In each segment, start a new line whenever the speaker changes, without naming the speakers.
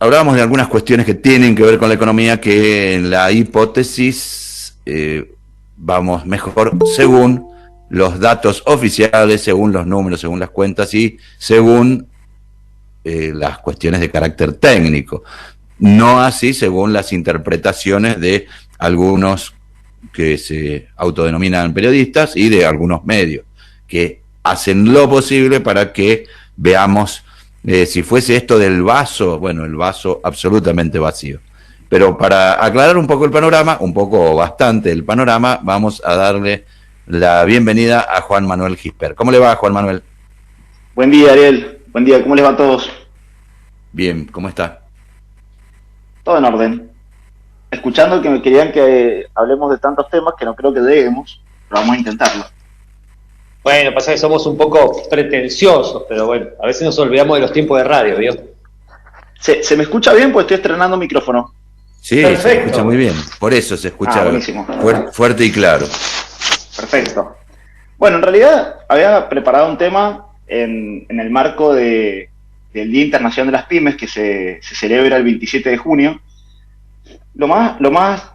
hablábamos de algunas cuestiones que tienen que ver con la economía, que en la hipótesis vamos mejor según los datos oficiales, según los números, según las cuentas y según las cuestiones de carácter técnico. No así según las interpretaciones de algunos que se autodenominan periodistas y de algunos medios, que hacen lo posible para que veamos si fuese esto del vaso, bueno, el vaso absolutamente vacío. Pero para aclarar un poco el panorama, un poco o bastante el panorama, vamos a darle la bienvenida a Juan Manuel Gisper. ¿Cómo le va, Juan Manuel?
Buen día, Ariel. Buen día, ¿cómo les va a todos?
Bien, ¿cómo está?
Todo en orden. Escuchando que me querían que hablemos de tantos temas que no creo que debemos, pero vamos a intentarlo.
Bueno, pasa que somos un poco pretenciosos, pero bueno, a veces nos olvidamos de los tiempos de radio, ¿vio?
¿Se me escucha bien? Pues estoy estrenando micrófono.
Sí, perfecto. Se escucha muy bien, por eso se escucha fuerte y claro.
Perfecto. Bueno, en realidad había preparado un tema en el marco del Día Internacional de las Pymes, que se celebra el 27 de junio. Lo más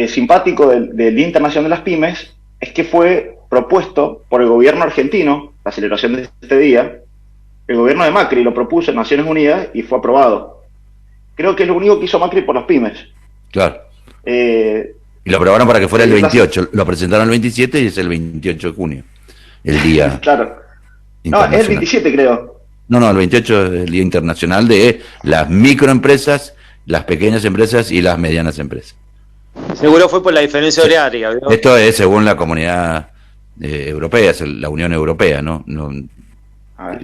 simpático del Día Internacional de las Pymes es que fue propuesto por el gobierno argentino, la celebración de este día. El gobierno de Macri lo propuso en Naciones Unidas y fue aprobado. Creo que es lo único que hizo Macri por las pymes.
Claro. Y lo aprobaron para que fuera el 28, lo presentaron el 27 y es el 28 de junio, el día.
Claro. No, es el 27 creo.
No, el 28 es el Día Internacional de las microempresas, las pequeñas empresas y las medianas empresas.
Seguro fue por la diferencia horaria, ¿no?
Esto es según la comunidad europea, es la Unión Europea, ¿no?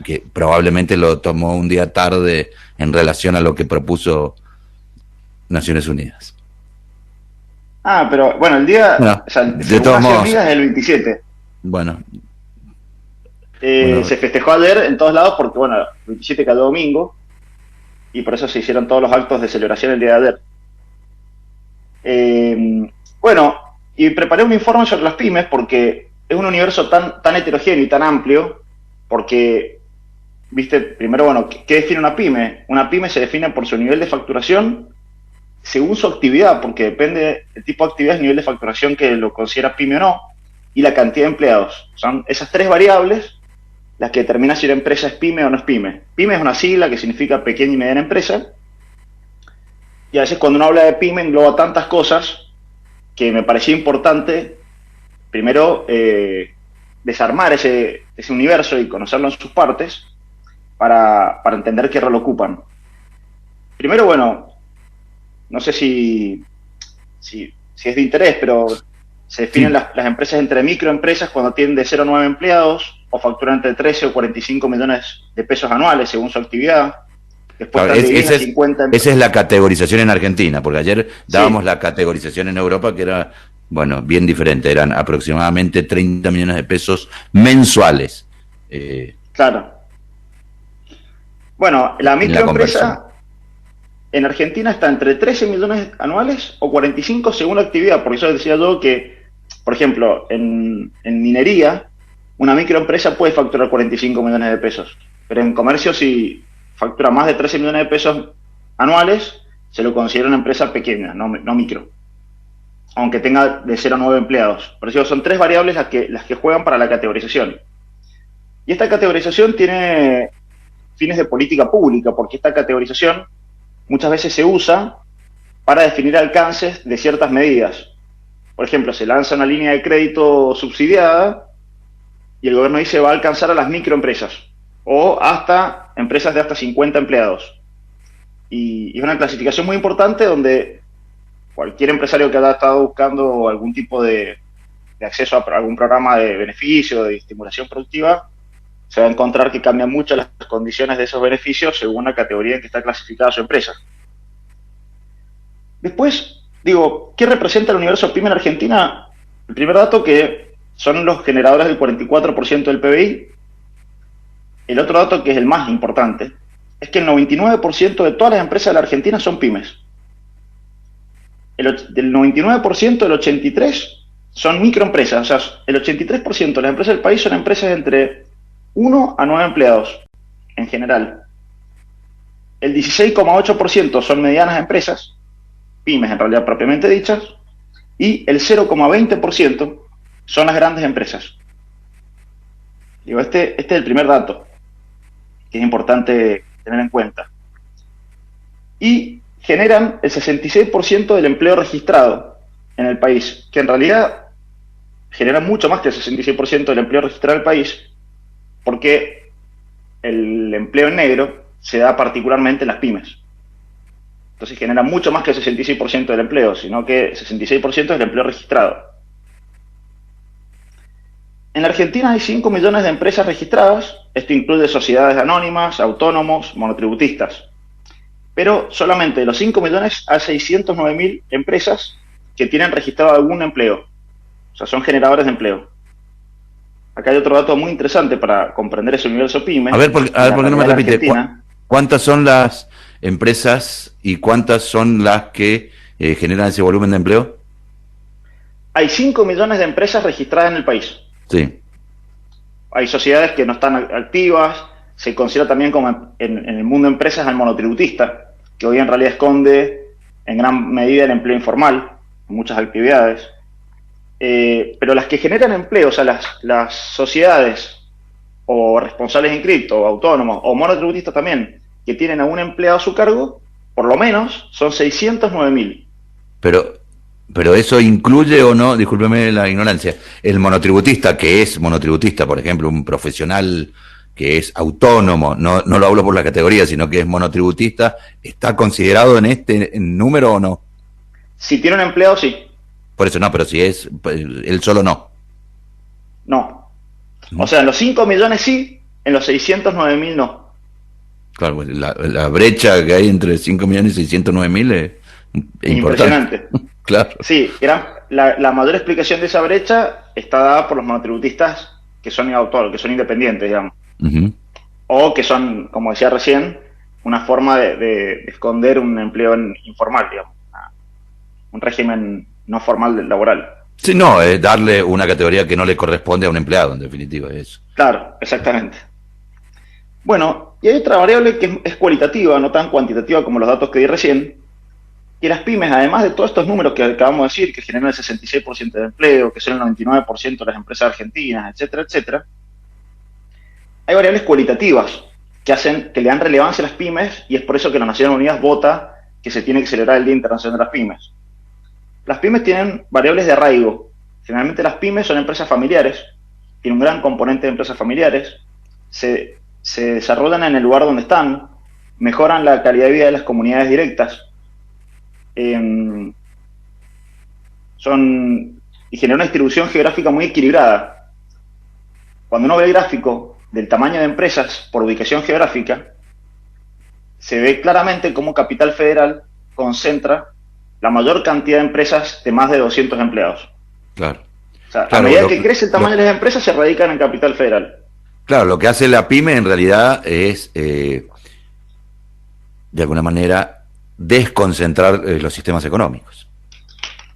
Que probablemente lo tomó un día tarde en relación a lo que propuso Naciones Unidas.
Pero bueno, el día,
bueno,
o sea,
de todos
Naciones
modos,
Unidas es el 27.
Bueno.
Se festejó ayer en todos lados porque, bueno, el 27 cayó domingo y por eso se hicieron todos los actos de celebración el día de ayer. Bueno, y preparé un informe sobre las pymes porque es un universo tan heterogéneo y tan amplio, porque, viste, primero, bueno, ¿qué define una pyme? Una pyme se define por su nivel de facturación según su actividad, porque depende del tipo de actividad, el nivel de facturación que lo considera pyme o no, y la cantidad de empleados. Son esas tres variables las que determinan si una empresa es pyme o no es pyme. Pyme es una sigla que significa pequeña y mediana empresa, y a veces cuando uno habla de pyme engloba tantas cosas que me parecía importante, primero, desarmar ese universo y conocerlo en sus partes para entender qué rol ocupan. Primero, bueno, no sé si es de interés, pero se definen las empresas entre microempresas cuando tienen de 0 a 9 empleados o facturan entre 13 o 45 millones de pesos anuales según su actividad. Después
esa es la categorización en Argentina, porque ayer dábamos la categorización en Europa que era, bueno, bien diferente, eran aproximadamente 30 millones de pesos mensuales.
Claro. Bueno, la microempresa en Argentina está entre 13 millones anuales o 45 según la actividad. Por eso decía yo que, por ejemplo, en minería, una microempresa puede facturar 45 millones de pesos. Pero en comercio, si factura más de 13 millones de pesos anuales, se lo considera una empresa pequeña, no micro. Aunque tenga de 0 a 9 empleados. Por eso son tres variables las que juegan para la categorización. Y esta categorización tiene fines de política pública, porque esta categorización muchas veces se usa para definir alcances de ciertas medidas. Por ejemplo, se lanza una línea de crédito subsidiada y el gobierno dice va a alcanzar a las microempresas o hasta empresas de hasta 50 empleados. Y es una clasificación muy importante donde cualquier empresario que haya estado buscando algún tipo de acceso a algún programa de beneficio, de estimulación productiva, se va a encontrar que cambian mucho las condiciones de esos beneficios según la categoría en que está clasificada su empresa. Después, digo, ¿qué representa el universo pyme en Argentina? El primer dato, que son los generadores del 44% del PBI. El otro dato, que es el más importante, es que el 99% de todas las empresas de la Argentina son pymes. Del 99%, el 83% son microempresas. O sea, el 83% de las empresas del país son empresas entre 1 a 9 empleados, en general. el 16,8% son medianas empresas, pymes en realidad propiamente dichas, y el 0,20% son las grandes empresas. Digo, este es el primer dato que es importante tener en cuenta. Y generan el 66% del empleo registrado en el país, que en realidad genera mucho más que el 66% del empleo registrado en el país, porque el empleo en negro se da particularmente en las pymes. Entonces genera mucho más que el 66% del empleo, sino que el 66% es del empleo registrado. En la Argentina hay 5 millones de empresas registradas, esto incluye sociedades anónimas, autónomos, monotributistas. Pero solamente de los 5 millones hay 609.000 empresas que tienen registrado algún empleo, o sea, son generadores de empleo. Acá hay otro dato muy interesante para comprender ese universo pyme.
A ver, ¿por qué no me repite? ¿Cuántas son las empresas y cuántas son las que generan ese volumen de empleo?
Hay 5 millones de empresas registradas en el país.
Sí.
Hay sociedades que no están activas, se considera también como en el mundo de empresas al monotributista, que hoy en realidad esconde en gran medida el empleo informal, muchas actividades. Pero las que generan empleo, o sea, las sociedades o responsables inscritos, o autónomos, o monotributistas también, que tienen a un empleado a su cargo, por lo menos son 609.000.
Pero eso incluye o no, discúlpeme la ignorancia, el monotributista, que es monotributista, por ejemplo, un profesional que es autónomo, no lo hablo por la categoría, sino que es monotributista, ¿está considerado en este número o no?
Si tiene un empleado, sí.
Por eso no, pero si es él solo no.
No. O sea, en los 5 millones sí, en los 609.000 no.
Claro, pues la brecha que hay entre 5 millones y 609.000 es
impresionante.
Claro.
Sí, la mayor explicación de esa brecha está dada por los monotributistas que son autónomos, que son independientes, digamos. Uh-huh. O que son, como decía recién, una forma de esconder un empleo informal, digamos. Un régimen no formal laboral.
Sí, no, es darle una categoría que no le corresponde a un empleado, en definitiva, eso.
Claro, exactamente. Bueno, y hay otra variable que es cualitativa, no tan cuantitativa como los datos que di recién, que las pymes, además de todos estos números que acabamos de decir, que generan el 66% de empleo, que son el 99% de las empresas argentinas, etcétera, etcétera, hay variables cualitativas que le dan relevancia a las pymes, y es por eso que la Naciones Unidas vota que se tiene que celebrar el Día Internacional de las Pymes. Las pymes tienen variables de arraigo. Generalmente las pymes son empresas familiares, tienen un gran componente de empresas familiares, se desarrollan en el lugar donde están, mejoran la calidad de vida de las comunidades directas, y generan una distribución geográfica muy equilibrada. Cuando uno ve el gráfico del tamaño de empresas por ubicación geográfica, se ve claramente cómo Capital Federal concentra la mayor cantidad de empresas de más de 200 empleados.
Claro.
O sea,
claro,
a medida que crece el tamaño de las empresas, se radican en Capital Federal.
Claro, lo que hace la pyme en realidad es, de alguna manera, desconcentrar los sistemas económicos.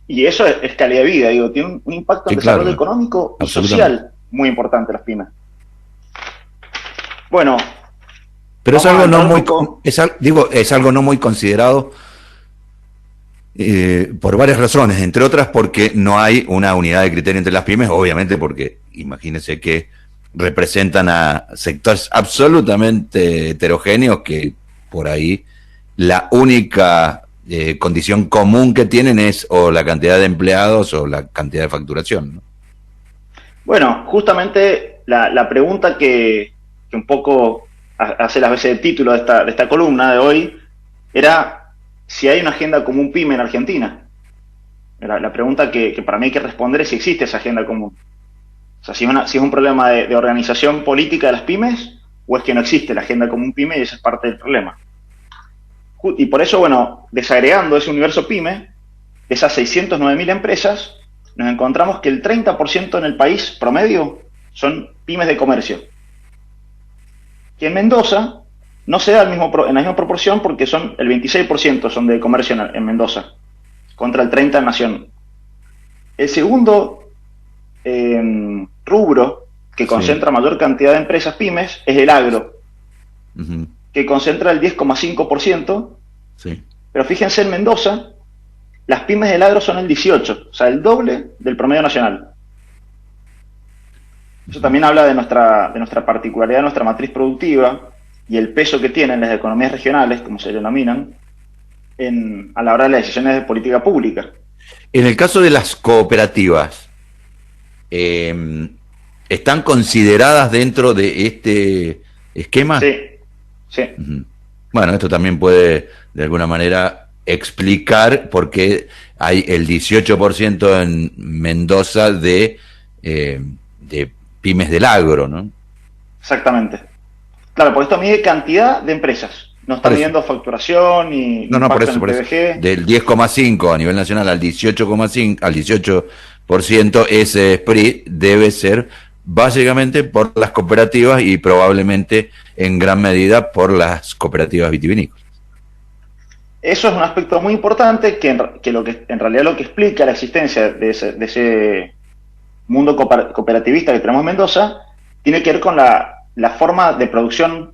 Y eso es calidad de vida, digo, tiene un impacto en el desarrollo económico y social muy importante las pymes. Bueno.
Pero es algo no muy, es algo no muy considerado por varias razones, entre otras porque no hay una unidad de criterio entre las pymes, obviamente porque imagínense que representan a sectores absolutamente heterogéneos que por ahí la única condición común que tienen es o la cantidad de empleados o la cantidad de facturación, ¿no?
Bueno, justamente la pregunta que un poco hace las veces el título de esta columna de hoy era si hay una agenda común pyme en Argentina. La pregunta que para mí hay que responder es si existe esa agenda común. O sea, si es un problema de organización política de las pymes o es que no existe la agenda común pyme y esa es parte del problema. Y por eso, bueno, desagregando ese universo pyme, de esas 609.000 empresas, nos encontramos que el 30% en el país promedio son pymes de comercio. Que en Mendoza no se da en la misma proporción porque son el 26% son de comercio en Mendoza, contra el 30% en Nación. El segundo rubro que concentra mayor cantidad de empresas pymes es el agro. Uh-huh. que concentra el 10,5%,
Sí.
pero fíjense en Mendoza, las pymes del agro son el 18%, o sea, el doble del promedio nacional. Eso también habla de nuestra particularidad, de nuestra matriz productiva y el peso que tienen las economías regionales, como se denominan, a la hora de las decisiones de política pública.
En el caso de las cooperativas, ¿están consideradas dentro de este esquema?
Sí, sí.
Ujú. Bueno, esto también puede, de alguna manera, explicar por qué hay el 18% en Mendoza de pymes del agro, ¿no?
Exactamente. Claro, porque esto mide cantidad de empresas. No está
Por eso.
midiendo facturación ni
No,
impacto
por eso,
en el
por eso.
PBG.
Del 10,5 a nivel nacional al 18,5, al 18%, ese split debe ser básicamente por las cooperativas y probablemente en gran medida por las cooperativas vitivinícolas.
Eso es un aspecto muy importante que en realidad lo que explica la existencia de ese mundo cooperativista que tenemos en Mendoza tiene que ver con la forma de producción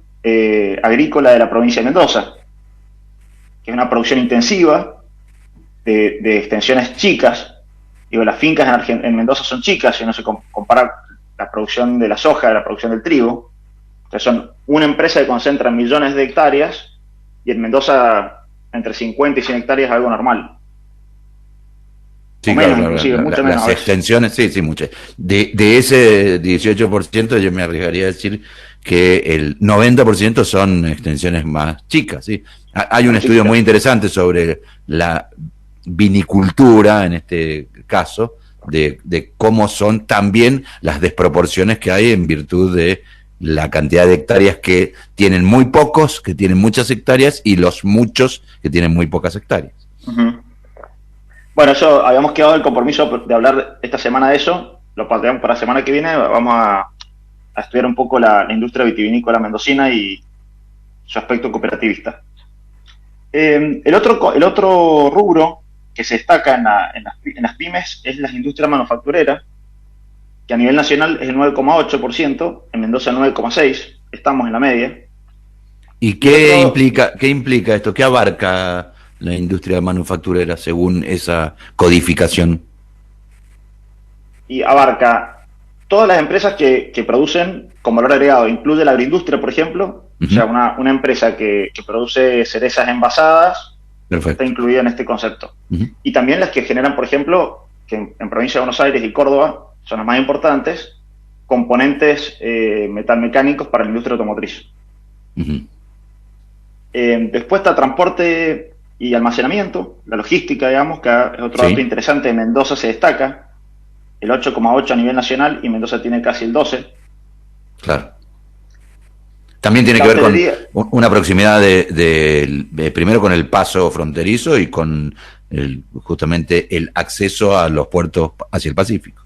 agrícola de la provincia de Mendoza, que es una producción intensiva, de extensiones chicas. Digo, las fincas en Mendoza son chicas, si no se compara la producción de la soja de la producción del trigo. Entonces son una empresa que concentra millones de hectáreas, y en Mendoza entre 50 y 100 hectáreas es algo normal.
Sí,
O
claro,
menos, inclusive, mucho menos
las
a veces.
extensiones, sí, muchas. De ese 18% yo me arriesgaría a decir que el 90% son extensiones más chicas, ¿sí? Hay un
Son
estudio
chiquitas.
muy interesante sobre la vinicultura, en este caso, de cómo son también las desproporciones que hay en virtud de la cantidad de hectáreas que tienen muy pocos, que tienen muchas hectáreas, y los muchos que tienen muy pocas hectáreas.
Uh-huh. Bueno, eso habíamos quedado el compromiso de hablar esta semana de eso. Lo planteamos para la semana que viene. Vamos a estudiar un poco la industria vitivinícola mendocina y su aspecto cooperativista. El otro rubro que se destaca en las pymes es la industria manufacturera, que a nivel nacional es el 9,8%, en Mendoza el 9,6%, estamos en la media.
¿Y qué implica esto? ¿Qué abarca la industria manufacturera según esa codificación?
Y abarca todas las empresas que producen con valor agregado. Incluye la agroindustria, por ejemplo.
Uh-huh.
O sea, una empresa que produce cerezas envasadas.
Perfecto.
Está incluida en este concepto.
Uh-huh.
Y también las que generan, por ejemplo, que en provincia de Buenos Aires y Córdoba son las más importantes, componentes metalmecánicos para la industria automotriz.
Uh-huh.
Después está transporte y almacenamiento, la logística, digamos, que es otro dato interesante. En Mendoza se destaca el 8,8 a nivel nacional y Mendoza tiene casi el 12.
Claro. También tiene que ver con una proximidad de primero con el paso fronterizo y con justamente el acceso a los puertos hacia el Pacífico.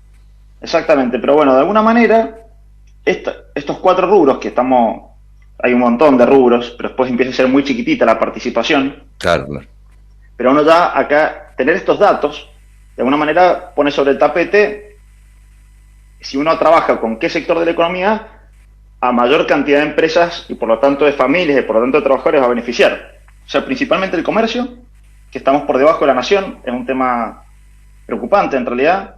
Exactamente, pero bueno, de alguna manera, estos cuatro rubros que hay un montón de rubros, pero después empieza a ser muy chiquitita la participación.
Claro, claro.
Pero uno ya acá, tener estos datos, de alguna manera pone sobre el tapete, si uno trabaja con qué sector de la economía, a mayor cantidad de empresas y por lo tanto de familias y por lo tanto de trabajadores va a beneficiar. O sea, principalmente el comercio, que estamos por debajo de la nación, es un tema preocupante en realidad.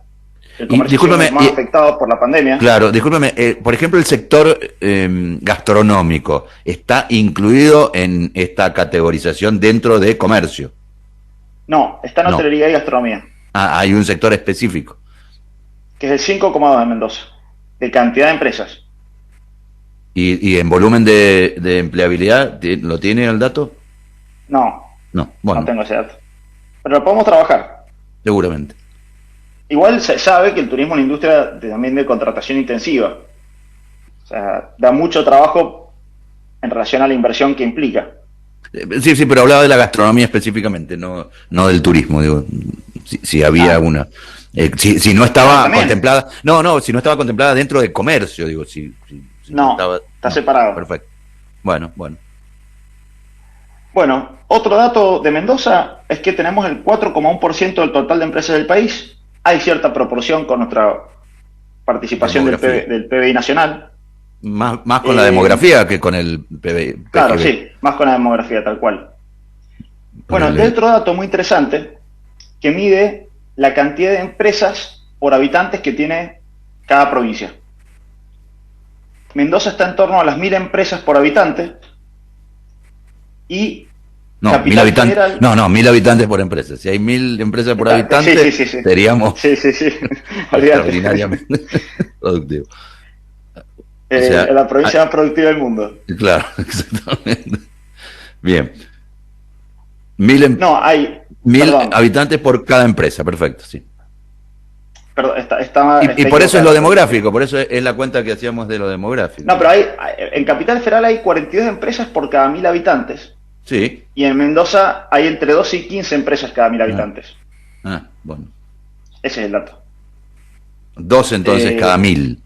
El comercio es más afectado por la pandemia.
Claro, discúlpeme, por ejemplo, el sector gastronómico, ¿está incluido en esta categorización dentro de comercio?
No, está en hotelería y gastronomía.
Ah, hay un sector específico.
Que es el 5,2 de Mendoza, de cantidad de empresas.
¿Y en volumen de empleabilidad, lo tiene el dato?
No,
bueno.
No tengo ese dato. Pero lo podemos trabajar.
Seguramente.
Igual se sabe que el turismo es una industria también de contratación intensiva. O sea, da mucho trabajo en relación a la inversión que implica.
Sí, pero hablaba de la gastronomía específicamente, no del turismo, digo, si había una. Si no estaba contemplada. Si no estaba contemplada dentro del comercio, digo, si
no está separado.
Perfecto. Bueno.
Bueno, otro dato de Mendoza es que tenemos el 4,1% del total de empresas del país. Hay cierta proporción con nuestra participación del PBI nacional.
Más con la demografía que con el PBI.
Claro, sí, más con la demografía, tal cual. Bueno, hay otro dato muy interesante que mide la cantidad de empresas por habitantes que tiene cada provincia. Mendoza está en torno a las 1000 empresas por habitante y
No,
Capital
1000 habitantes.
Federal,
No, 1000 habitantes por empresa. Si hay 1000 empresas por habitante,
sí.
seríamos
Sí.
extraordinariamente productivos. O sea,
la provincia más productiva del mundo.
claro, exactamente. Bien. 1000
No, hay.
1000
Perdón,
habitantes por cada empresa, perfecto, sí.
perdón,
Y por eso es lo demográfico, por eso es la cuenta que hacíamos de lo demográfico.
No, pero en Capital Federal hay 42 empresas por cada 1000 habitantes.
Sí.
Y en Mendoza hay entre 12 y 15 empresas cada 1000 habitantes.
Bueno.
Ese es el dato.
2 entonces cada 1000.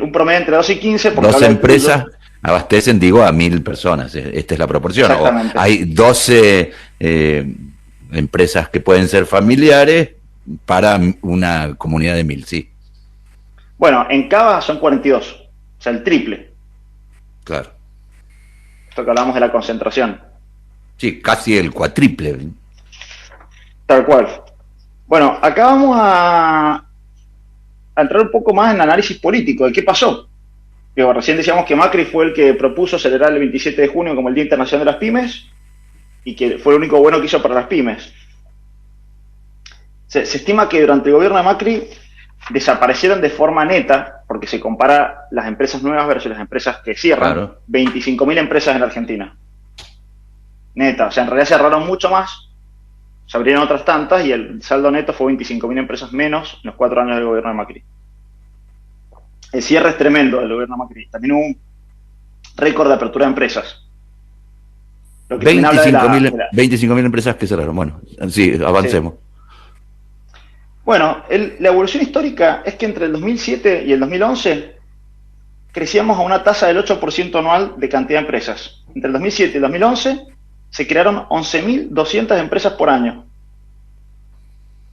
Un promedio entre 12 y 15. Porque
12 empresas abastecen, digo, a 1000 personas. Esta es la proporción. O hay 12 empresas que pueden ser familiares para una comunidad de 1000, sí.
Bueno, en Cava son 42. O sea, el triple.
Claro.
Esto que hablamos de la concentración.
Sí, casi el cuatriple.
Tal cual. Bueno, acá vamos a entrar un poco más en análisis político de qué pasó. Digo, recién decíamos que Macri fue el que propuso celebrar el 27 de junio como el Día Internacional de las Pymes y que fue lo único bueno que hizo para las pymes. Se estima que durante el gobierno de Macri desaparecieron de forma neta, porque se compara las empresas nuevas versus las empresas que cierran,
Claro.
25.000 empresas en la Argentina. Neta, o sea, en realidad cerraron mucho más, se abrieron otras tantas y el saldo neto fue 25.000 empresas menos en los 4 años del gobierno de Macri. El cierre es tremendo del gobierno de Macri. También hubo un récord de apertura de empresas. Lo que también habla de
25.000 empresas que cerraron. Bueno, sí, avancemos.
Sí. Bueno, la evolución histórica es que entre el 2007 y el 2011 crecíamos a una tasa del 8% anual de cantidad de empresas. Entre el 2007 y el 2011 se crearon 11.200 empresas por año.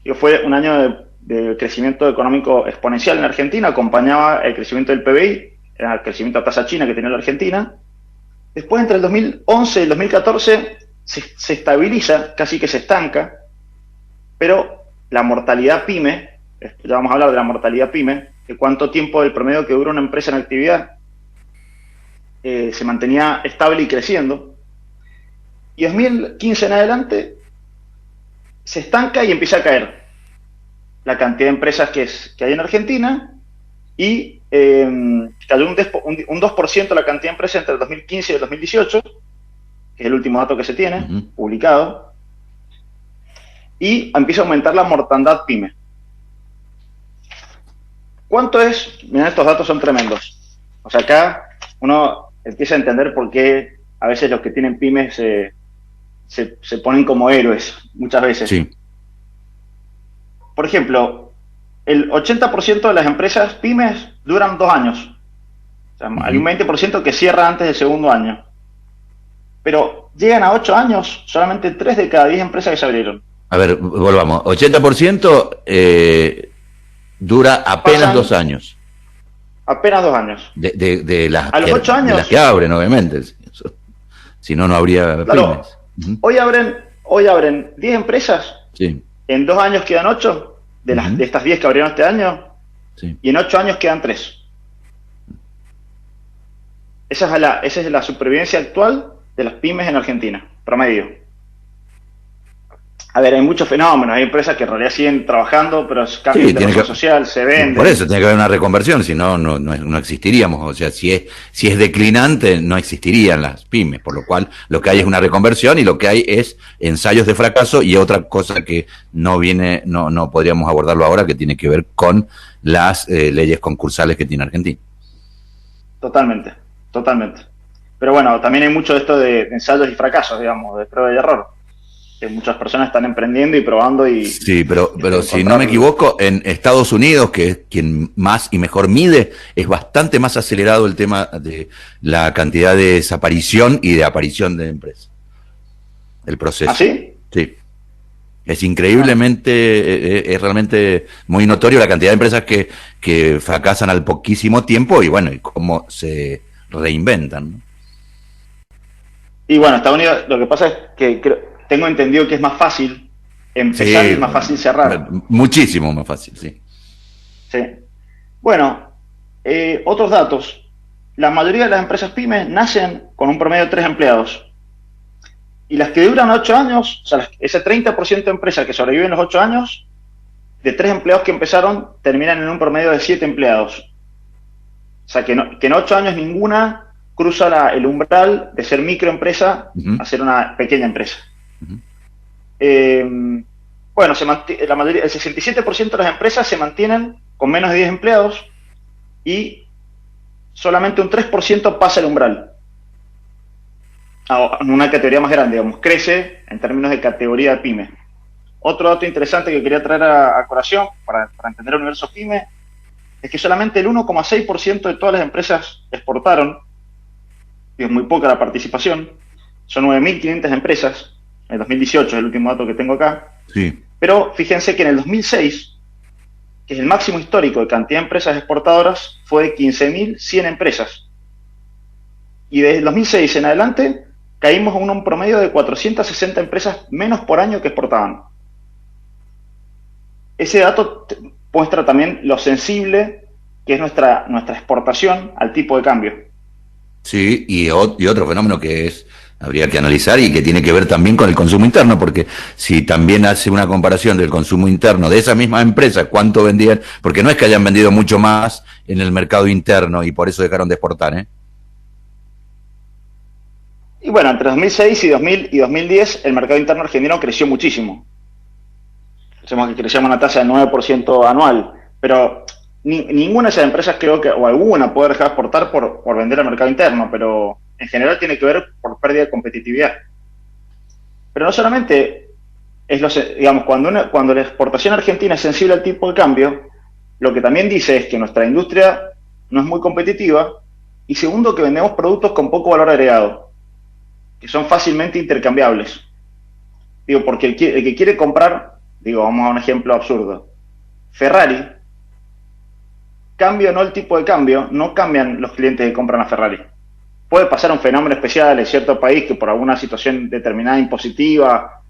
Y fue un año de crecimiento económico exponencial en Argentina, acompañaba el crecimiento del PBI, el crecimiento a tasa china que tenía la Argentina. Después, entre el 2011 y el 2014, se estabiliza, casi que se estanca, pero la mortalidad PYME, ya vamos a hablar de la mortalidad PYME, de cuánto tiempo del promedio que dura una empresa en actividad, se mantenía estable y creciendo. Y 2015 en adelante se estanca y empieza a caer la cantidad de empresas que hay en Argentina y cayó un 2% la cantidad de empresas entre el 2015 y el 2018, que es el último dato que se tiene, publicado. Y empieza a aumentar la mortandad PYME. ¿Cuánto es? Miren, estos datos son tremendos. O sea, acá uno empieza a entender por qué a veces los que tienen pymes se ponen como héroes, muchas veces.
Sí.
Por ejemplo, el 80% de las empresas pymes duran 2 años. O sea, hay un 20% que cierra antes del segundo año. Pero llegan a 8 años, solamente 3 de cada 10 empresas que se abrieron.
A ver, volvamos. 80% dura apenas
Pasan
2 años.
Apenas 2 años.
De las,
A los 8 años.
De las que abren, obviamente. Si no, no habría
Claro,
pymes.
hoy abren 10 empresas.
Sí.
En 2 años quedan 8 de estas 10 que abrieron este año.
Sí.
Y en 8 años quedan 3. Esa es la supervivencia actual de las pymes en Argentina, promedio. A ver, hay muchos fenómenos, hay empresas que en realidad siguen trabajando, pero cambian de razón social, se venden.
Por eso tiene que haber una reconversión, si no, no existiríamos. O sea, si es declinante, no existirían las pymes, por lo cual lo que hay es una reconversión y lo que hay es ensayos de fracaso y otra cosa que no podríamos abordarlo ahora, que tiene que ver con las leyes concursales que tiene Argentina.
Totalmente. Pero bueno, también hay mucho de esto de ensayos y fracasos, digamos, de prueba y error. Que muchas personas están emprendiendo y probando y...
Sí, pero si no me equivoco, en Estados Unidos, que es quien más y mejor mide, es bastante más acelerado el tema de la cantidad de desaparición y de aparición de empresas. El proceso.
¿Ah, sí?
Sí. Es increíblemente, es realmente muy notorio la cantidad de empresas que fracasan al poquísimo tiempo y bueno, y cómo se reinventan, ¿no?
Y bueno, Estados Unidos, lo que pasa es que tengo entendido que es más fácil empezar y
Sí,
es más fácil cerrar.
muchísimo más fácil, sí.
Sí. Bueno, otros datos. La mayoría de las empresas pymes nacen con un promedio de 3 empleados. Y las que duran 8 años, o sea, ese 30% de empresas que sobreviven los 8 años, de 3 empleados que empezaron, terminan en un promedio de 7 empleados. O sea, que en 8 años ninguna cruza el umbral de ser microempresa
Ujú,
a ser una pequeña empresa.
ujú.
Bueno, la mayoría, el 67% de las empresas se mantienen con menos de 10 empleados y solamente un 3% pasa el umbral a una categoría más grande, digamos, crece en términos de categoría de pyme. Otro dato interesante que quería traer a colación para entender el universo pyme es que solamente el 1,6% de todas las empresas exportaron, y es muy poca la participación, son 9.500 empresas, en 2018 es el último dato que tengo acá,
Sí,
pero fíjense que en el 2006, que es el máximo histórico de cantidad de empresas exportadoras, fue de 15.100 empresas. Y desde el 2006 en adelante caímos a un promedio de 460 empresas menos por año que exportaban. Ese dato muestra también lo sensible que es nuestra exportación al tipo de cambio.
sí, y otro fenómeno que habría que analizar y que tiene que ver también con el consumo interno, porque si también hace una comparación del consumo interno de esa misma empresa, cuánto vendían, porque no es que hayan vendido mucho más en el mercado interno y por eso dejaron de exportar, ¿eh?
Y bueno, entre 2006 y 2010 el mercado interno argentino creció muchísimo. Decimos que crecíamos a una tasa del 9% anual, pero ninguna de esas empresas creo que, o alguna puede dejar de exportar por vender al mercado interno, pero en general tiene que ver por pérdida de competitividad. Pero no solamente digamos, cuando la exportación argentina es sensible al tipo de cambio, lo que también dice es que nuestra industria no es muy competitiva y segundo que vendemos productos con poco valor agregado, que son fácilmente intercambiables. Digo, porque el que quiere comprar, digo, vamos a un ejemplo absurdo, Ferrari, cambio o no el tipo de cambio, no cambian los clientes que compran a Ferrari. Puede pasar un fenómeno especial en cierto país que por alguna situación determinada impositiva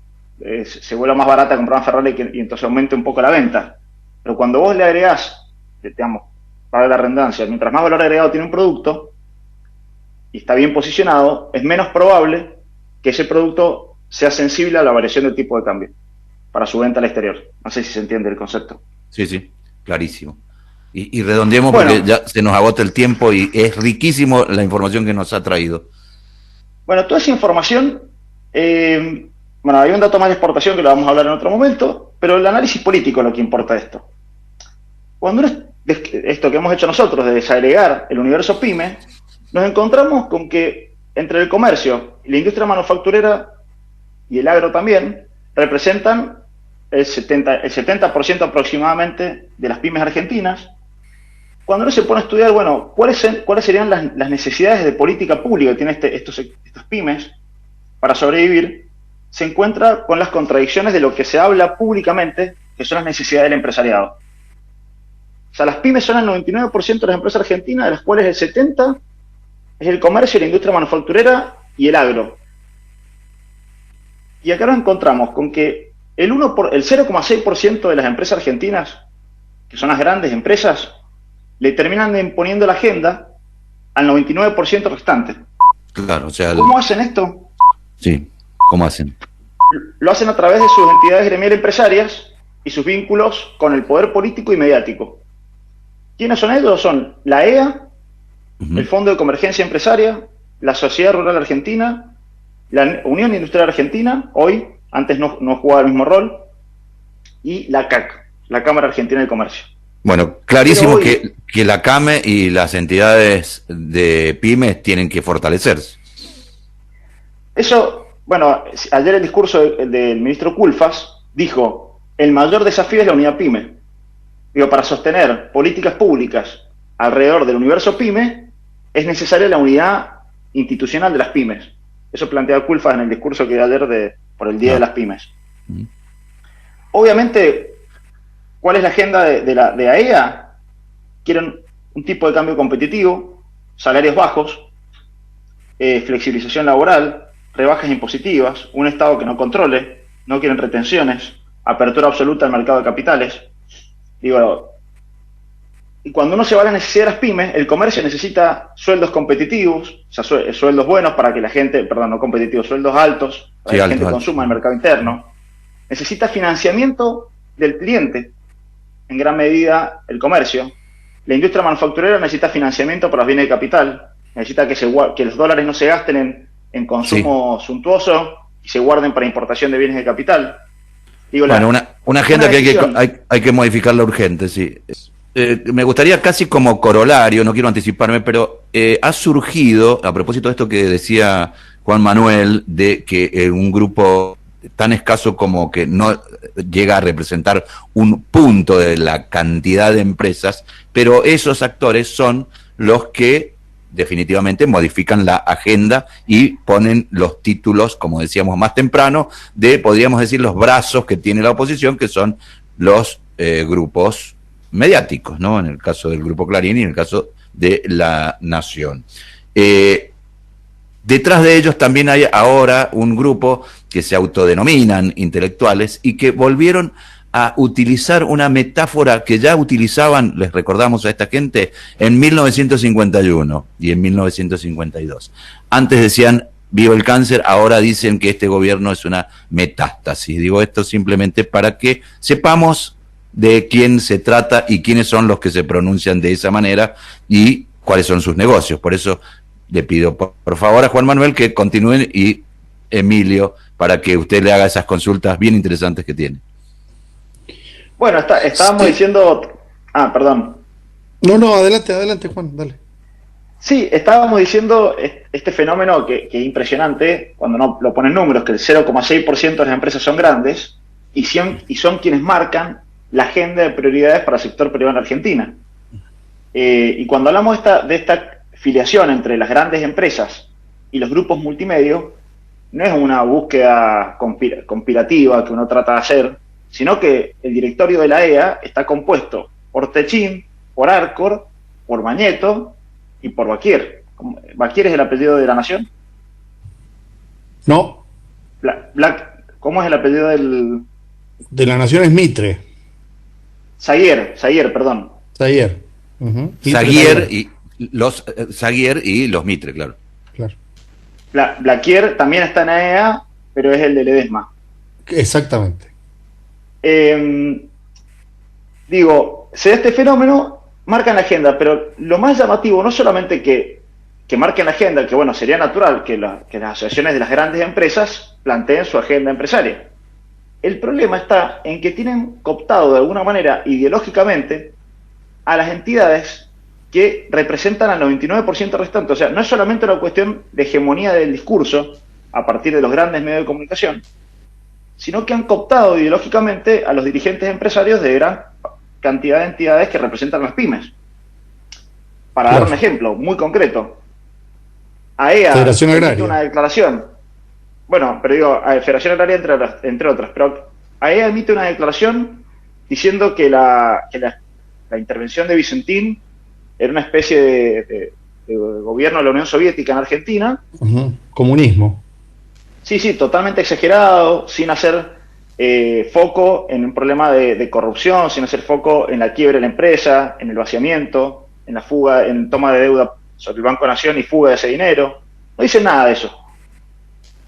se vuelva más barata comprar una Ferrari y entonces aumente un poco la venta. Pero cuando vos le agregás, digamos, para la redundancia, mientras más valor agregado tiene un producto y está bien posicionado, es menos probable que ese producto sea sensible a la variación del tipo de cambio para su venta al exterior. No sé si se entiende el concepto.
Sí, sí, clarísimo. Y redondeemos porque
Bueno,
ya se nos agota el tiempo y es riquísimo la información que nos ha traído.
bueno, toda esa información, bueno, hay un dato más de exportación que lo vamos a hablar en otro momento, pero el análisis político es lo que importa de esto. Cuando esto que hemos hecho nosotros de desagregar el universo PYME, nos encontramos con que entre el comercio y la industria manufacturera y el agro también representan el 70% aproximadamente de las pymes argentinas. Cuando uno se pone a estudiar, bueno, ¿cuáles serían las necesidades de política pública que tienen estos pymes para sobrevivir? Se encuentra con las contradicciones de lo que se habla públicamente, que son las necesidades del empresariado. O sea, las pymes son el 99% de las empresas argentinas, de las cuales el 70% es el comercio, la industria manufacturera y el agro. Y acá nos encontramos con que el 0,6% de las empresas argentinas, que son las grandes empresas, le terminan imponiendo la agenda al 99% restante.
Claro, o sea,
¿Cómo hacen esto?
sí, ¿cómo hacen?
Lo hacen a través de sus entidades gremiales empresarias y sus vínculos con el poder político y mediático. ¿Quiénes son ellos? Son la EA, el Fondo de Convergencia Empresaria, la Sociedad Rural Argentina, la Unión Industrial Argentina, hoy, antes no jugaba el mismo rol, y la CAC, la Cámara Argentina de Comercio.
Bueno, clarísimo
hoy,
que la CAME y las entidades de pymes tienen que fortalecerse.
Eso, bueno, ayer el discurso del ministro Culfas dijo, el mayor desafío es la unidad PYME. Digo, para sostener políticas públicas alrededor del universo PYME, es necesaria la unidad institucional de las pymes. Eso plantea Culfas en el discurso que dio ayer por el Día de las Pymes. Obviamente, ¿cuál es la agenda de AEA? Quieren un tipo de cambio competitivo, salarios bajos, flexibilización laboral, rebajas impositivas, un Estado que no controle, no quieren retenciones, apertura absoluta al mercado de capitales. Digo, y cuando uno se va a la necesidad de las pymes, el comercio necesita sueldos competitivos, o sea, sueldos buenos para que la gente, perdón, no competitivos, sueldos altos para que la gente consuma en el mercado interno. Necesita financiamiento del cliente, en gran medida el comercio. La industria manufacturera necesita financiamiento para los bienes de capital, necesita que los dólares no se gasten en consumo suntuoso y se guarden para importación de bienes de capital. Digo,
bueno, una agenda que hay que modificarla urgente, sí. Me gustaría casi como corolario, no quiero anticiparme, pero ha surgido, a propósito de esto que decía Juan Manuel, de que un grupo tan escaso como que no llega a representar un punto de la cantidad de empresas, pero esos actores son los que definitivamente modifican la agenda y ponen los títulos, como decíamos más temprano, de, podríamos decir, los brazos que tiene la oposición, que son los grupos mediáticos, ¿no? En el caso del Grupo Clarín y en el caso de La Nación. Detrás de ellos también hay ahora un grupo que se autodenominan intelectuales y que volvieron a utilizar una metáfora que ya utilizaban, les recordamos a esta gente, en 1951 y en 1952. Antes decían, viva el cáncer, ahora dicen que este gobierno es una metástasis. Digo esto simplemente para que sepamos de quién se trata y quiénes son los que se pronuncian de esa manera y cuáles son sus negocios. Por eso le pido por favor a Juan Manuel que continúen y Emilio para que usted le haga esas consultas bien interesantes que tiene.
Bueno, estábamos diciendo... Ah, perdón.
No, adelante Juan, dale.
Sí, estábamos diciendo este fenómeno que es impresionante cuando no lo ponen números, que el 0,6% de las empresas son grandes y son quienes marcan la agenda de prioridades para el sector privado en Argentina. Y cuando hablamos de esta filiación entre las grandes empresas y los grupos multimedios, no es una búsqueda conspirativa que uno trata de hacer, sino que el directorio de la AEA está compuesto por Techín, por Arcor, por Mañeto y por Baquier. ¿Baquier es el apellido de La Nación?
No.
¿Cómo es el apellido del...?
De La Nación es Mitre.
Zaguier, perdón.
Zaguier.
Zaguier y los Mitre, claro.
Blaquier también está en AEA, pero es el de Ledesma.
Exactamente.
Digo, se da este fenómeno, marcan la agenda, pero lo más llamativo, no solamente que marquen la agenda, que bueno, sería natural que las asociaciones de las grandes empresas planteen su agenda empresaria. El problema está en que tienen cooptado de alguna manera ideológicamente a las entidades que representan al 99% restante. O sea, no es solamente una cuestión de hegemonía del discurso a partir de los grandes medios de comunicación, sino que han cooptado ideológicamente a los dirigentes empresarios de gran cantidad de entidades que representan las pymes. Para dar un ejemplo muy concreto, AEA emite una declaración. Bueno, pero digo, Federación Agraria entre otras, pero AEA emite una declaración diciendo que la intervención de Vicentín era una especie de gobierno de la Unión Soviética en Argentina.
Comunismo.
Sí, totalmente exagerado, sin hacer foco en un problema de corrupción, sin hacer foco en la quiebra de la empresa, en el vaciamiento, en la fuga, en toma de deuda sobre el Banco Nación y fuga de ese dinero. No dice nada de eso.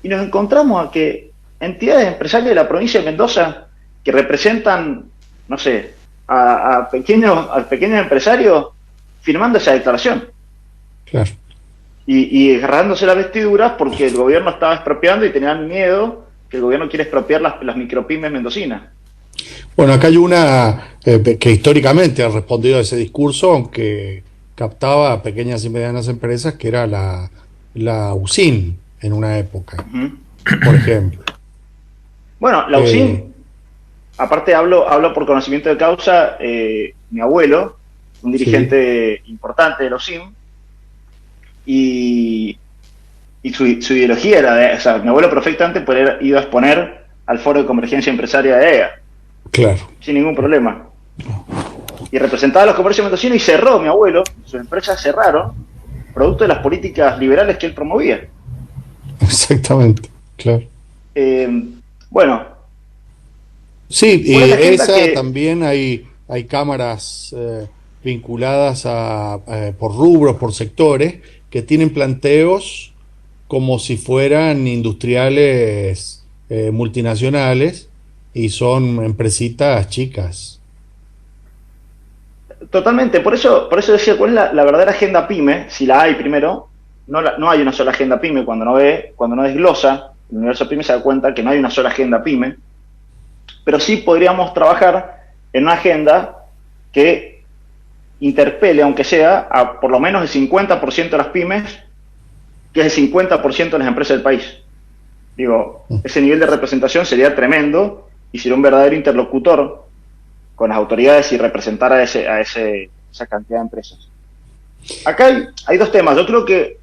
Y nos encontramos a que entidades empresariales de la provincia de Mendoza que representan, no sé, a pequeños empresarios firmando esa declaración.
Claro.
Y agarrándose las vestiduras porque el gobierno estaba expropiando y tenían miedo que el gobierno quiere expropiar las micropymes mendocinas.
Bueno, acá hay una que históricamente ha respondido a ese discurso, aunque captaba a pequeñas y medianas empresas, que era la USIN en una época, por ejemplo.
Bueno, la USIN, aparte hablo por conocimiento de causa, mi abuelo, un dirigente importante de la USIN, y su ideología era o sea, mi abuelo perfectamente podría haber ido a exponer al Foro de Convergencia Empresaria de AEA.
Claro.
sin ningún problema. Y representaba a los comercios mendocinos y cerró mi abuelo, sus empresas cerraron, producto de las políticas liberales que él promovía.
Exactamente, claro.
Bueno,
Sí, y
¿cuál es la agenda
esa
que...
también hay cámaras vinculadas por rubros, por sectores, que tienen planteos como si fueran industriales multinacionales y son empresitas chicas.
Totalmente, por eso decía, ¿cuál es la verdadera agenda PYME? Si la hay primero, no hay una sola agenda PYME. Cuando no desglosa el universo PYME se da cuenta que no hay una sola agenda PYME, pero sí podríamos trabajar en una agenda que interpele, aunque sea, a por lo menos el 50% de las pymes, que es el 50% de las empresas del país. Digo, ese nivel de representación sería tremendo y sería un verdadero interlocutor con las autoridades y representar a esa cantidad de empresas. Acá hay dos temas. Yo creo que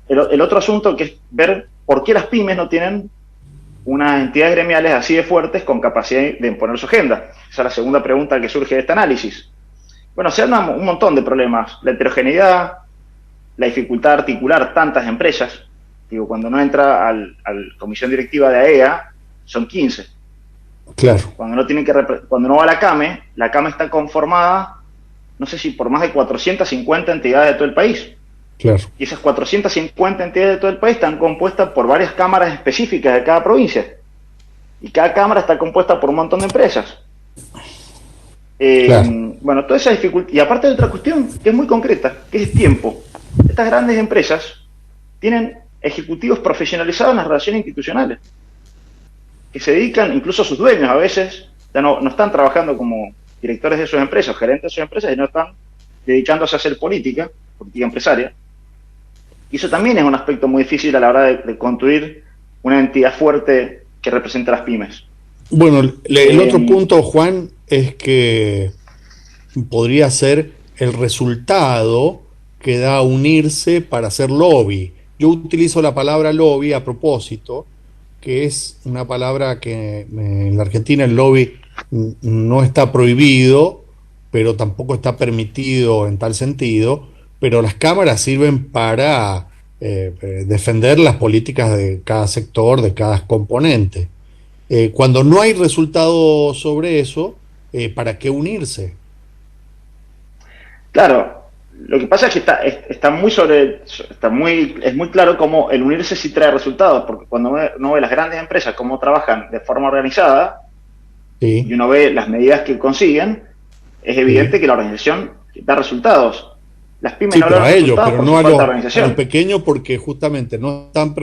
el otro asunto, que es ver por qué las pymes no tienen unas entidades gremiales así de fuertes con capacidad de imponer su agenda. Esa es la segunda pregunta que surge de este análisis. Bueno, se dan un montón de problemas. La heterogeneidad, la dificultad de articular tantas empresas. Digo, cuando no entra al comisión directiva de AEA, son 15.
Claro.
Cuando no va la CAME está conformada, no sé si por más de 450 entidades de todo el país.
Claro.
Y esas 450 entidades de todo el país están compuestas por varias cámaras específicas de cada provincia. Y cada cámara está compuesta por un montón de empresas.
Claro.
Bueno, toda esa dificultad. Y aparte de otra cuestión, que es muy concreta, que es el tiempo. Estas grandes empresas tienen ejecutivos profesionalizados en las relaciones institucionales, que se dedican, incluso sus dueños a veces, ya no están trabajando como directores de sus empresas, gerentes de sus empresas, y no están dedicándose a hacer política empresaria. Y eso también es un aspecto muy difícil a la hora de construir una entidad fuerte que represente a las pymes.
Bueno, el otro punto, Juan, es que podría ser el resultado que da unirse para hacer lobby. Yo utilizo la palabra lobby a propósito, que es una palabra que en la Argentina el lobby no está prohibido, pero tampoco está permitido en tal sentido, pero las cámaras sirven para defender las políticas de cada sector, de cada componente. Cuando no hay resultado sobre eso, ¿para qué unirse?
Claro, lo que pasa es que es muy claro cómo el unirse sí trae resultados, porque cuando uno ve las grandes empresas cómo trabajan de forma organizada,
Sí.
y uno ve las medidas que consiguen, es evidente que la organización da resultados. Las pymes
Sí,
no
pero
dan
a ellos,
resultados
pero
por
no
su
a
falta de
los
organización.
pequeños, porque justamente no están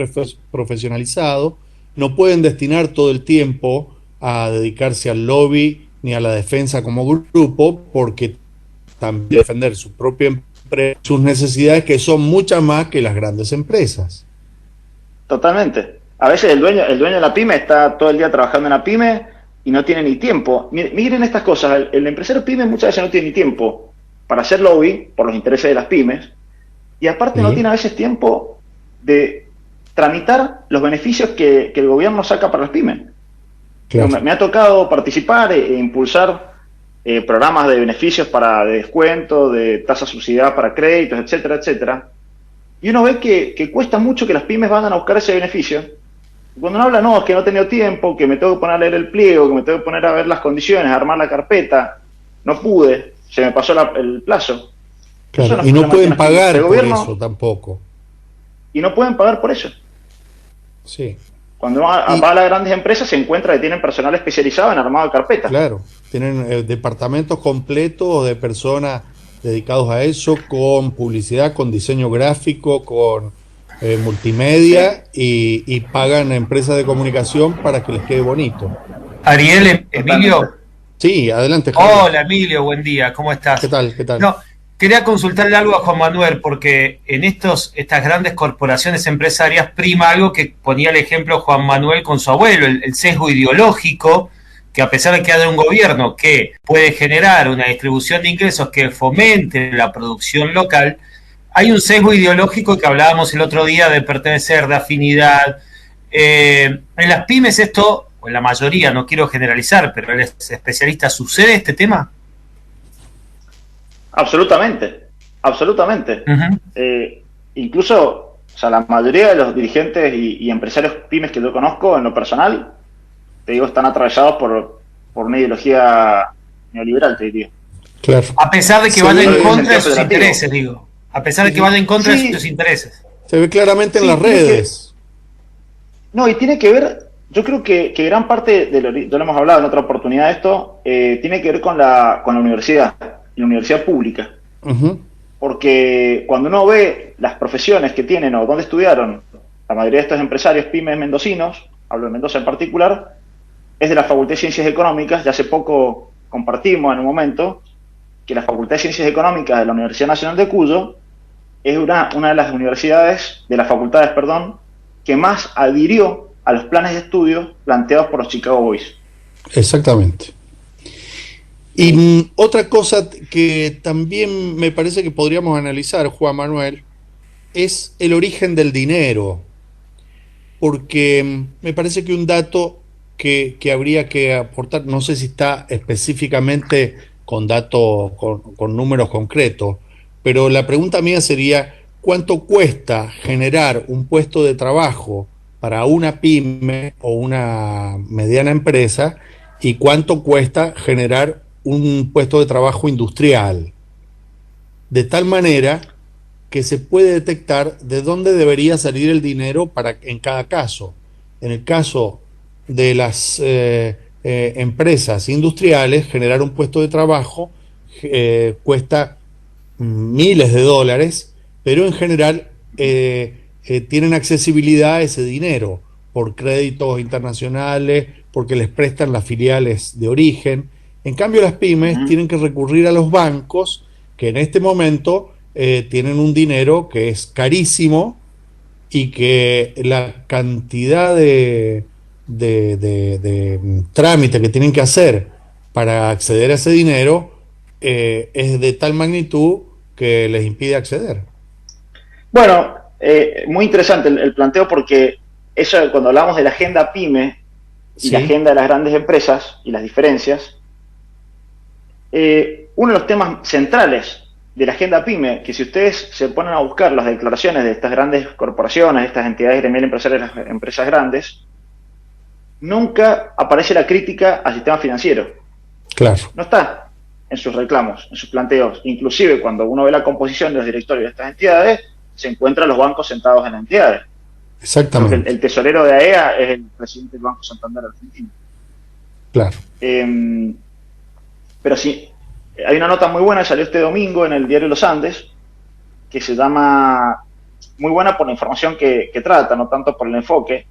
profesionalizados, no pueden destinar todo el tiempo a dedicarse al lobby ni a la defensa como grupo, porque también defender su propia empresa, sus necesidades, que son muchas más que las grandes empresas.
Totalmente. A veces el dueño de la pyme está todo el día trabajando en la pyme y no tiene ni tiempo. Miren estas cosas, el empresario pyme muchas veces no tiene ni tiempo para hacer lobby por los intereses de las pymes, y aparte no tiene a veces tiempo de tramitar los beneficios que el gobierno saca para las pymes.
Claro.
Me ha tocado participar e impulsar programas de beneficios de descuento, de tasa subsidiada para créditos, etcétera, etcétera. Y uno ve que cuesta mucho que las pymes vayan a buscar ese beneficio. Y cuando uno habla, no, es que no he tenido tiempo, que me tengo que poner a leer el pliego, que me tengo que poner a ver las condiciones, a armar la carpeta, no pude, se me pasó el plazo.
Claro. Y no pueden pagar por eso tampoco.
Y no pueden pagar por eso.
Sí.
Cuando va a las grandes empresas se encuentra que tienen personal especializado en armado de carpetas.
Claro, tienen departamentos completos de personas dedicados a eso, con publicidad, con diseño gráfico, con multimedia, y pagan a empresas de comunicación para que les quede bonito.
Ariel, Emilio.
Sí, adelante, Javier.
Hola, Emilio, buen día, ¿cómo estás?
¿Qué tal? ¿Qué tal?
No, quería consultarle algo a Juan Manuel, porque en estas grandes corporaciones empresarias prima algo que ponía el ejemplo Juan Manuel con su abuelo, el sesgo ideológico, que a pesar de que haya un gobierno que puede generar una distribución de ingresos que fomente la producción local, hay un sesgo ideológico que hablábamos el otro día de pertenecer, de afinidad. En las pymes esto o en la mayoría, no quiero generalizar, pero él es especialista, ¿sucede este tema?
Absolutamente, absolutamente.
Uh-huh.
Incluso, o sea, la mayoría de los dirigentes y empresarios pymes que yo conozco en lo personal, te digo, están atravesados por una ideología neoliberal, te diría.
Claro.
A pesar de que
Sí,
vaya en
en
contra de
sentido
sus
federativo.
intereses, digo. A pesar de que vaya en contra
Sí.
de sus intereses.
Se ve claramente en
Sí,
las
tiene
redes.
No, y tiene que ver, yo creo que gran parte de ya lo hemos hablado en otra oportunidad de esto, tiene que ver con la universidad, la universidad pública.
Ujú.
Porque cuando uno ve las profesiones que tienen o dónde estudiaron la mayoría de estos empresarios pymes mendocinos, hablo de Mendoza en particular, es de la Facultad de Ciencias Económicas. Ya hace poco compartimos en un momento que la Facultad de Ciencias Económicas de la Universidad Nacional de Cuyo es una de las universidades, de las facultades, perdón, que más adhirió a los planes de estudio planteados por los Chicago Boys.
Exactamente. Y otra cosa que también me parece que podríamos analizar, Juan Manuel, es el origen del dinero, porque me parece que un dato que habría que aportar, no sé si está específicamente con datos, con números concretos, pero la pregunta mía sería, ¿cuánto cuesta generar un puesto de trabajo para una pyme o una mediana empresa y cuánto cuesta generar un puesto de trabajo industrial? De tal manera que se puede detectar de dónde debería salir el dinero para en cada caso. En el caso de las empresas industriales, generar un puesto de trabajo cuesta miles de dólares, pero en general tienen accesibilidad a ese dinero por créditos internacionales, porque les prestan las filiales de origen. En cambio, las pymes tienen que recurrir a los bancos, que en este momento tienen un dinero que es carísimo y que la cantidad de trámite que tienen que hacer para acceder a ese dinero es de tal magnitud que les impide acceder.
Bueno, muy interesante el planteo, porque eso, cuando hablamos de la agenda PYME y la
Sí,
agenda de las grandes empresas y las diferencias, uno de los temas centrales de la agenda PYME, que si ustedes se ponen a buscar las declaraciones de estas grandes corporaciones, de estas entidades gremiales empresariales, las empresas grandes, nunca aparece la crítica al sistema financiero.
claro.
No está en sus reclamos, en sus planteos. Inclusive cuando uno ve la composición de los directorios de estas entidades, se encuentran los bancos sentados en las entidades. Porque
Exactamente.
el tesorero de AEA es el presidente del Banco Santander argentino.
Claro.
Pero sí, hay una nota muy buena que salió este domingo en el diario Los Andes, que se llama, muy buena por la información que trata, no tanto por el enfoque,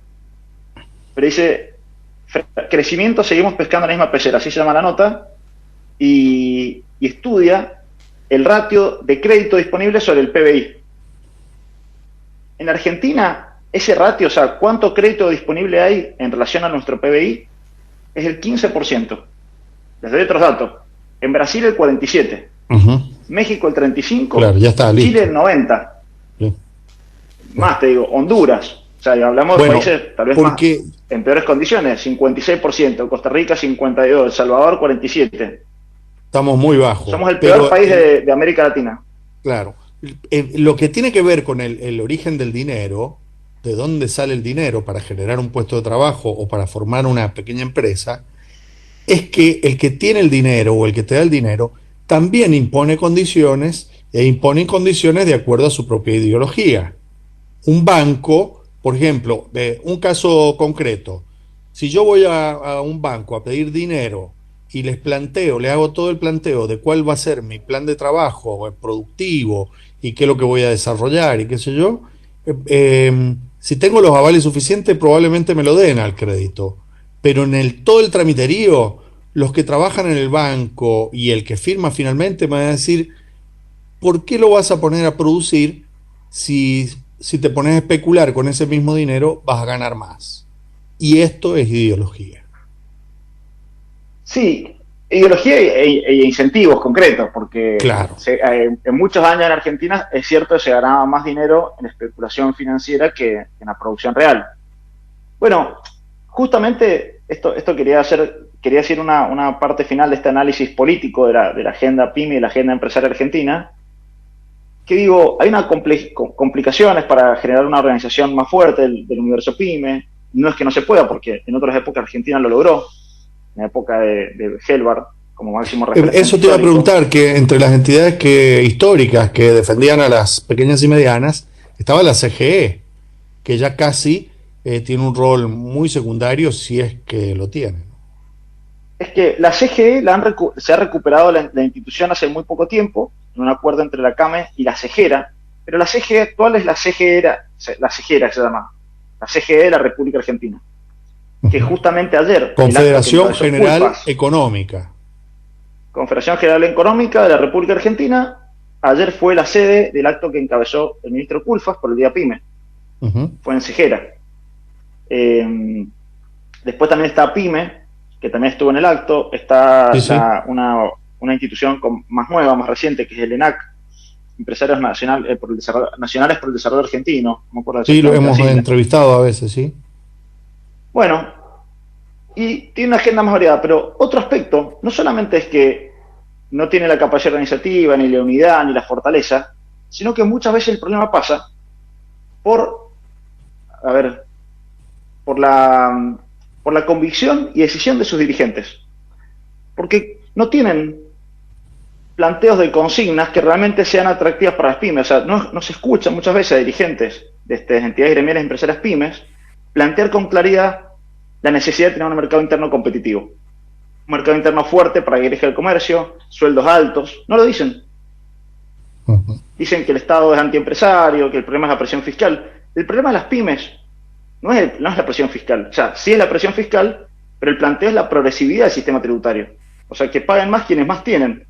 pero dice, crecimiento, seguimos pescando en la misma pecera, así se llama la nota, y estudia el ratio de crédito disponible sobre el PBI. En Argentina, ese ratio, o sea, cuánto crédito disponible hay en relación a nuestro PBI, es el 15%. Les doy otros datos. En Brasil el 47%, México el 35%,
Claro, ya está listo.
Chile el 90%.
Bien.
Más te digo, Honduras, o sea, hablamos de países tal vez más en peores condiciones, 56%, Costa Rica 52%, El Salvador 47%.
Estamos muy bajos.
Somos el peor país de América Latina.
Claro. Lo que tiene que ver con el origen del dinero, de dónde sale el dinero para generar un puesto de trabajo o para formar una pequeña empresa, es que el que tiene el dinero o el que te da el dinero también impone condiciones e impone condiciones de acuerdo a su propia ideología. Un banco, por ejemplo, un caso concreto, si yo voy a un banco a pedir dinero y les planteo, le hago todo el planteo de cuál va a ser mi plan de trabajo productivo y qué es lo que voy a desarrollar y qué sé yo, si tengo los avales suficientes probablemente me lo den al crédito, pero en todo el tramiterío, los que trabajan en el banco y el que firma finalmente me van a decir, ¿por qué lo vas a poner a producir si te pones a especular con ese mismo dinero vas a ganar más? Y esto es ideología.
Sí, ideología e incentivos concretos, porque
Claro.
En muchos años en Argentina es cierto que se ganaba más dinero en especulación financiera que en la producción real. Bueno, justamente esto quería decir una parte final de este análisis político de la agenda PYME y de la agenda empresaria argentina, que digo, hay unas complicaciones para generar una organización más fuerte del universo PYME. No es que no se pueda, porque en otras épocas Argentina lo logró, en la época de Helvar, como máximo referente.
Eso te iba a preguntar, que entre las entidades históricas que defendían a las pequeñas y medianas, estaba la CGE, que ya casi tiene un rol muy secundario, si es que lo tiene.
Es que la CGE se ha recuperado la institución hace muy poco tiempo, en un acuerdo entre la CAME y la CEGERA, pero la CGE actual es la CEGERA que se llama, la CGE de la República Argentina, que justamente ayer...
Confederación General Económica.
Confederación General Económica de la República Argentina, ayer fue la sede del acto que encabezó el ministro Culfas por el Día PYME. Fue en CEGERA. Después también está PYME, que también estuvo en el acto. Está una institución más nueva, más reciente, que es el ENAC, Empresarios Nacionales por el Desarrollo Argentino. No me acuerdo
sí, lo hemos entrevistado a veces, sí.
Bueno, y tiene una agenda más variada, pero otro aspecto, no solamente es que no tiene la capacidad organizativa, ni la unidad, ni la fortaleza, sino que muchas veces el problema pasa por la convicción y decisión de sus dirigentes. Porque no tienen planteos de consignas que realmente sean atractivas para las pymes. O sea, no se escucha muchas veces a dirigentes de estas entidades gremiales empresarias pymes plantear con claridad la necesidad de tener un mercado interno competitivo. Un mercado interno fuerte para que dirija el comercio, sueldos altos. No lo dicen. Dicen que el Estado es antiempresario, que el problema es la presión fiscal. El problema de las pymes no es la presión fiscal. O sea, sí es la presión fiscal, pero el planteo es la progresividad del sistema tributario. O sea, que paguen más quienes más tienen.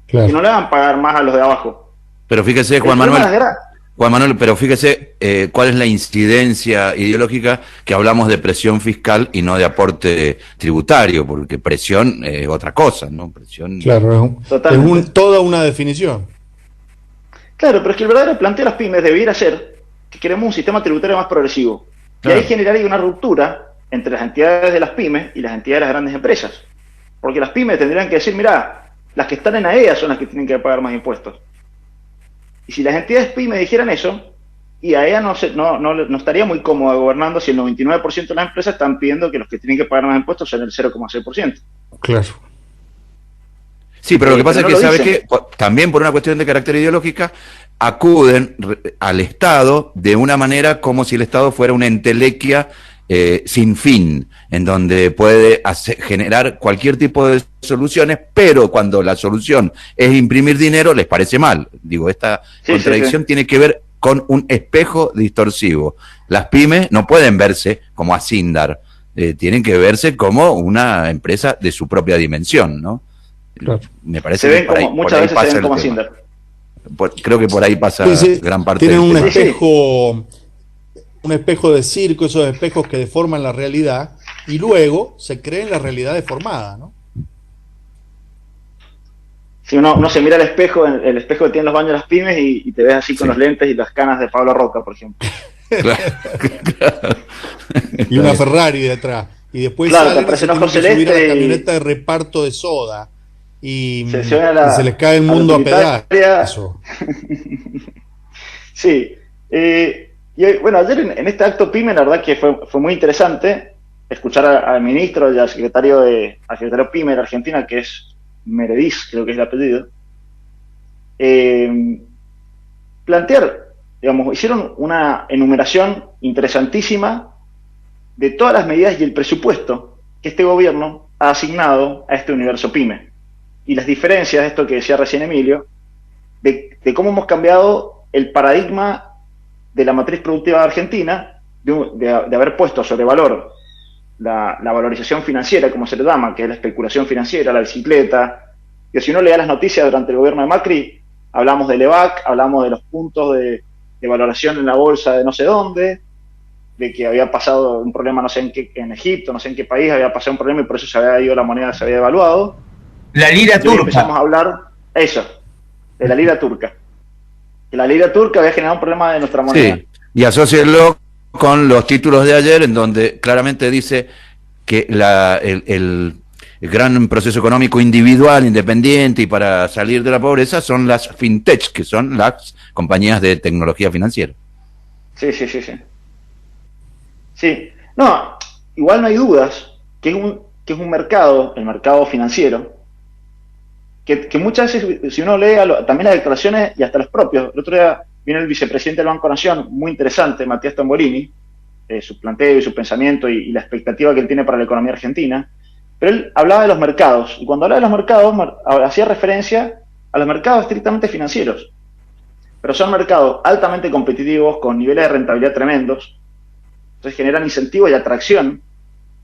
Claro. Que no le hagan pagar más a los de abajo.
Pero fíjese, Juan Manuel, pero fíjese cuál es la incidencia ideológica, que hablamos de presión fiscal y no de aporte tributario, porque presión es otra cosa, ¿no? Presión.
Claro, es toda una definición.
Claro, pero es que el verdadero planteo de las pymes debiera ser que queremos un sistema tributario más progresivo. Claro. Y ahí generaría una ruptura entre las entidades de las pymes y las entidades de las grandes empresas. Porque las pymes tendrían que decir, mirá, las que están en AEA son las que tienen que pagar más impuestos. Y si las entidades pymes dijeran eso, y AEA no estaría muy cómoda gobernando si el 99% de las empresas están pidiendo que los que tienen que pagar más impuestos sean el 0,6%.
Claro.
Sí, pero lo que pasa es que, ¿sabe qué? También por una cuestión de carácter ideológica, acuden al Estado de una manera como si el Estado fuera una entelequia sin fin, en donde puede generar cualquier tipo de soluciones, pero cuando la solución es imprimir dinero, les parece mal. Digo, esta contradicción tiene que ver con un espejo distorsivo. Las pymes no pueden verse como Asindar, tienen que verse como una empresa de su propia dimensión, ¿no?
Claro.
Me parece que por ahí,
muchas veces se ven como Asindar.
Creo que por ahí pasa gran parte
del tema.
Tienen
un espejo de circo, esos espejos que deforman la realidad, y luego se cree en la realidad deformada, ¿no?
Si uno se mira al espejo, el espejo que tienen los baños de las pymes y te ves así con los lentes y las canas de Pablo Roca, por ejemplo.
Claro. Y una Ferrari detrás. Y después
sale que se tiene que subir
a la camioneta de reparto de soda y se les cae el mundo a pedazos.
Sí. Y bueno, ayer en este acto PYME, la verdad que fue muy interesante escuchar al ministro y al secretario PYME de Argentina, que es Meredith, creo que es el apellido, plantear, digamos, hicieron una enumeración interesantísima de todas las medidas y el presupuesto que este gobierno ha asignado a este universo PYME. Y las diferencias, esto que decía recién Emilio, de cómo hemos cambiado el paradigma de la matriz productiva de Argentina, de haber puesto sobre valor la valorización financiera, como se le llama, que es la especulación financiera, la bicicleta, que si uno lee las noticias durante el gobierno de Macri, hablamos del EVAC, hablamos de los puntos de valoración en la bolsa de no sé dónde, de que había pasado un problema no sé en Egipto, no sé en qué país, había pasado un problema y por eso se había ido la moneda, se había devaluado.
La lira turca.
Empezamos a hablar, de la lira turca. Que la lira turca había generado un problema de nuestra moneda.
Sí, y asócienlo con los títulos de ayer, en donde claramente dice que el gran proceso económico individual, independiente y para salir de la pobreza son las fintech, que son las compañías de tecnología financiera.
Sí. Sí, no, igual no hay dudas que es un mercado, el mercado financiero, que muchas veces, si uno lee también las declaraciones y hasta los propios, el otro día vino el vicepresidente del Banco Nación, muy interesante, Matías Tamborini, su planteo y su pensamiento y la expectativa que él tiene para la economía argentina, pero él hablaba de los mercados, y cuando hablaba de los mercados hacía referencia a los mercados estrictamente financieros, pero son mercados altamente competitivos, con niveles de rentabilidad tremendos, entonces generan incentivos y atracción,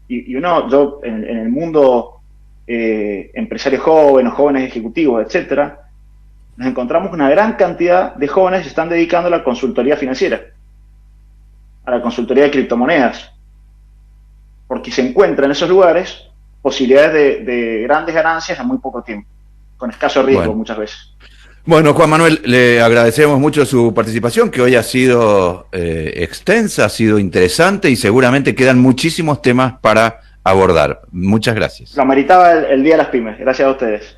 y yo en el mundo empresarios jóvenes ejecutivos, etcétera, nos encontramos una gran cantidad de jóvenes que se están dedicando a la consultoría financiera, a la consultoría de criptomonedas, porque se encuentran en esos lugares posibilidades de grandes ganancias en muy poco tiempo, con escaso riesgo muchas veces.
Bueno, Juan Manuel, le agradecemos mucho su participación, que hoy ha sido extensa, ha sido interesante y seguramente quedan muchísimos temas para abordar. Muchas gracias.
Lo meritaba el Día de las Pymes. Gracias a ustedes.